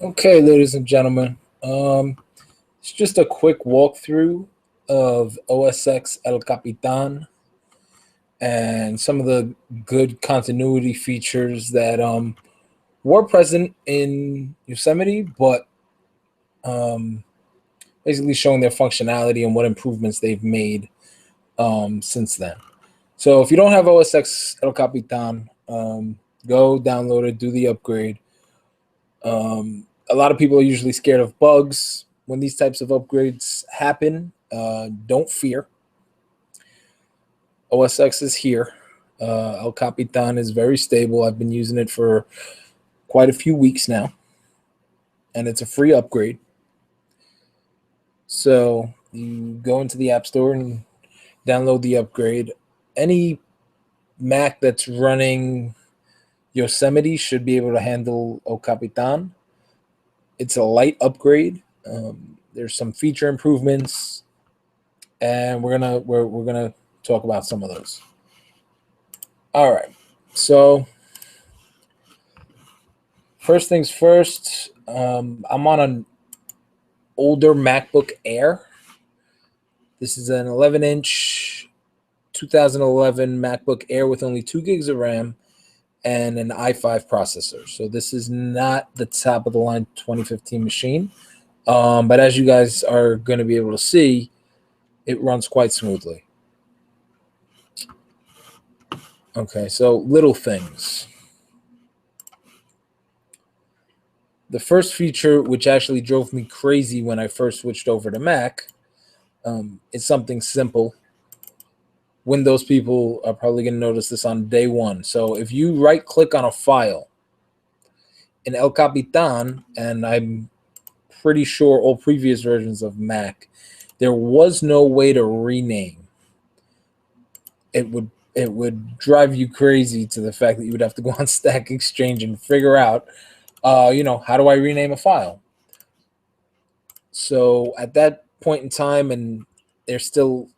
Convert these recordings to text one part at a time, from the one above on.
Okay, ladies and gentlemen, it's just a quick walkthrough of OSX El Capitan and some of the good continuity features that were present in Yosemite, but um, basically showing their functionality and what improvements they've made since then. So if you don't have OSX El Capitan, go download it, do the upgrade. A lot of people are usually scared of bugs when these types of upgrades happen. Don't fear. OSX is here. El Capitan is very stable. I've been using it for quite a few weeks now, and it's a free upgrade. So you go into the App Store and download the upgrade. Any Mac that's running Yosemite should be able to handle El Capitan. It's a light upgrade. There's some feature improvements, and we're gonna talk about some of those. All right. So first things first, I'm on an older MacBook Air. This is an 11-inch 2011 MacBook Air with only 2 gigs of RAM and an i5 processor. So this is not the top of the line 2015 machine. But as you guys are going to be able to see, it runs quite smoothly. Okay, so little things. The first feature, which actually drove me crazy when I first switched over to Mac, is something simple. Windows people are probably going to notice this on day one. So if you right-click on a file in El Capitan, and I'm pretty sure all previous versions of Mac, there was no way to rename. It would drive you crazy to the fact that you would have to go on Stack Exchange and figure out, how do I rename a file? So at that point in time, and there's still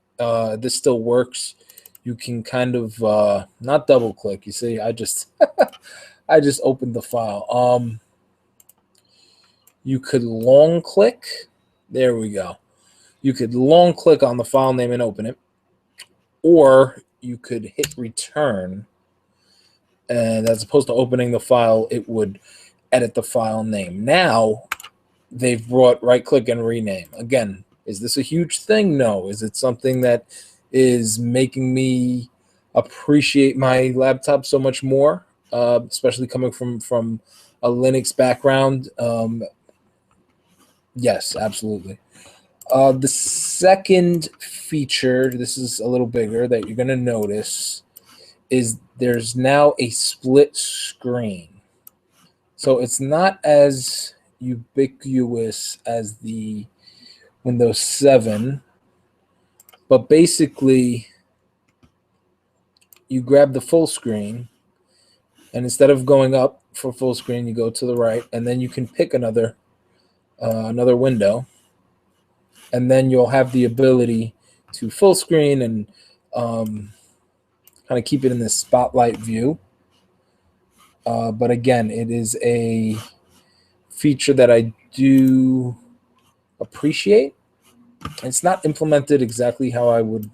this still works. You can kind of not double click. You see, I just I just opened the file. You could long click. There we go. You could long click on the file name and open it, or you could hit return. And as opposed to opening the file, it would edit the file name. Now they've brought right click and rename. Again, is this a huge thing? No. Is it something that is making me appreciate my laptop so much more, especially coming from a Linux background? Yes, absolutely. The second feature, this is a little bigger, that you're going to notice is there's now a split screen. So it's not as ubiquitous as the Windows 7, but basically you grab the full screen, and instead of going up for full screen, you go to the right, and then you can pick another window, and then you'll have the ability to full screen and kind of keep it in this spotlight view. But again, it is a feature that I do appreciate. It's not implemented exactly how I would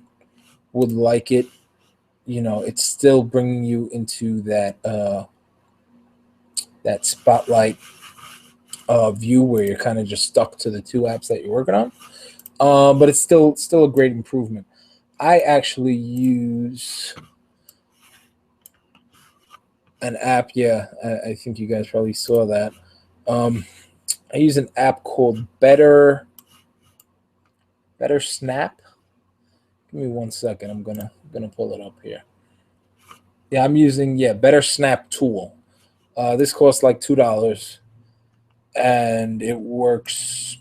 like it. It's still bringing you into that that spotlight view where you're kind of just stuck to the 2 apps that you're working on. But it's still a great improvement. I actually use an app. Yeah, I think you guys probably saw that. I use an app called Better Snap. Give me 1 second. I'm gonna pull it up here. Yeah, I'm using Better Snap tool. This costs like $2, and it works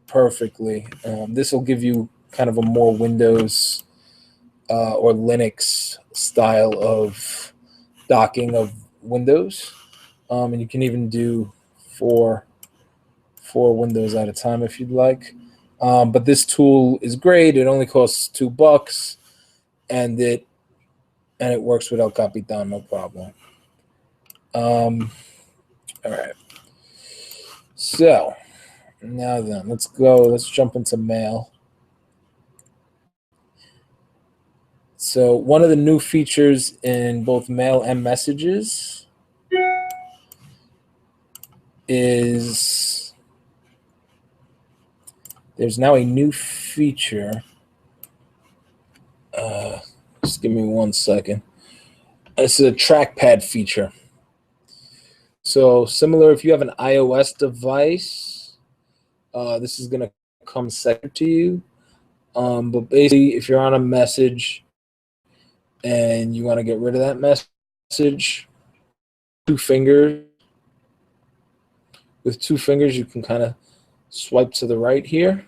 perfectly. This will give you kind of a more Windows or Linux style of docking of Windows, and you can even do four windows at a time if you'd like. But this tool is great. It only costs $2, and it works with El Capitan, no problem. All right. So now then, let's jump into mail. So one of the new features in both mail and messages is there's now a new feature. Just give me 1 second. It's a trackpad feature. So similar, if you have an iOS device, this is going to come second to you. But basically, if you're on a message and you want to get rid of that message, with 2 fingers, you can kind of swipe to the right here,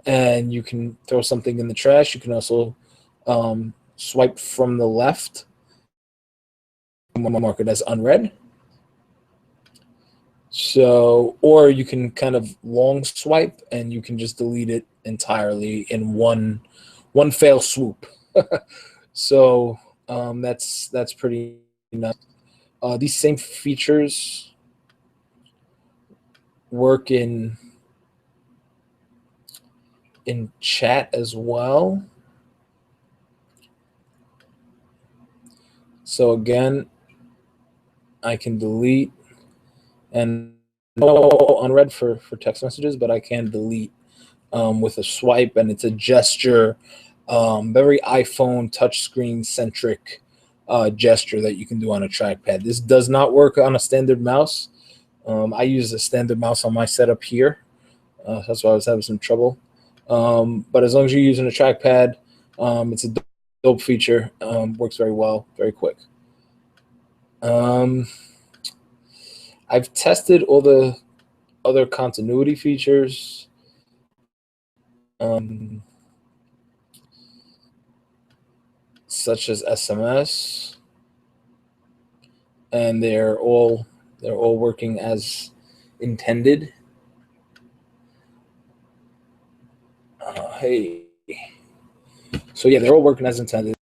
and you can throw something in the trash. You can also swipe from the left, mark it as unread. So, or you can kind of long swipe and you can just delete it entirely in one fell swoop. So that's pretty nice. These same features work in chat as well. So again, I can delete and unread for text messages, but I can delete with a swipe, and it's a gesture, very iPhone touchscreen centric gesture that you can do on a trackpad. This does not work on a standard mouse. I use a standard mouse on my setup here. That's why I was having some trouble. But as long as you're using a trackpad, it's a dope feature. Works very well, very quick. I've tested all the other continuity features. Such as SMS, and they're all working as intended. Hey, so yeah, they're all working as intended.